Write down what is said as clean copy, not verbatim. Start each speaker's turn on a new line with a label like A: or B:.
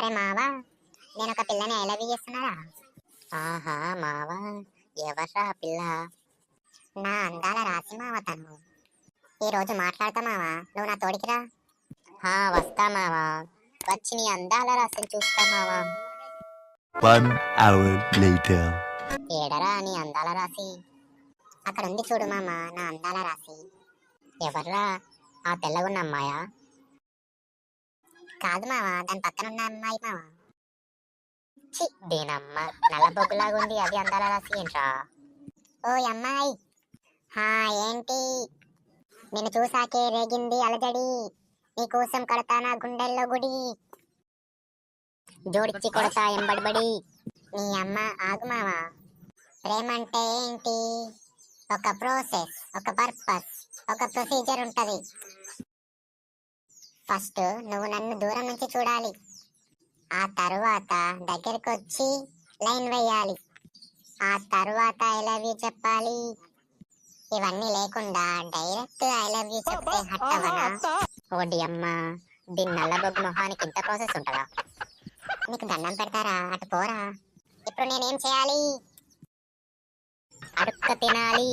A: అరే మావా, నేను ఒక పిల్లని ఐ లవ్ యూ చేస్తున్నారా?
B: ఆహా మావా, ఎవర్రా ఆ పిల్ల?
A: నా అందాల రాసి మావ తను. ఈ రోజు మాట్లాడతా మావా, నువ్వు నా తోడికిరా.
B: వస్తా మావా, వచ్చి నీ అందాల రాశిని చూస్తా మావా.
C: 1 hour later.
B: ఏడరా నీ అందాల రాశి?
A: అక్కడ ఉంది చూడు మామ నా అందాల రాసి.
B: ఎవర్రా ఆ తెల్లగున్న అమ్మాయా?
A: కాదు మావా, దాని పక్కన ఉన్న అమ్మాయి మావా.
B: చి దీనమ్మ, నల్ల బొగ్గులాగుంది, అది అందాల రాశి ఏంట్రా?
A: ఓ అమ్మాయి, ఏంటి? నిన్ను చూసాకే రేగింది అలజడి, నీ కోసం కడతా నా గుండెల్లో గుడి.
B: జోడిచ్చి కొడతా ఎంబడిబడి.
A: నీ అమ్మ ఆగు మావా. ప్రేమంటే ఏంటి? ఒక ప్రాసెస్, ఒక పర్పస్, ఒక ప్రొసీజర్ ఉంటది. ఫస్ట్ నువ్వు నన్ను దూరం నుంచి చూడాలి, ఆ తరువాత దగ్గరికి వచ్చి లైన్ వేయాలి, ఆ తరువాత ఐ లవ్ యూ చెప్పాలి. ఇవన్నీ లేకుండా డైరెక్ట్ ఐ లవ్ యూ చెప్తే హట్ అవ్వనా?
B: ఓడి అమ్మ, దీని నల్ల బొగ్గు మొహానికి ఇంత ప్రాసెస్ ఉంటుందా?
A: నీకు దండం పెడతారా, అటు పోరా. ఇప్పుడు నేనేం చేయాలి?
B: అడుక్క తినాలి.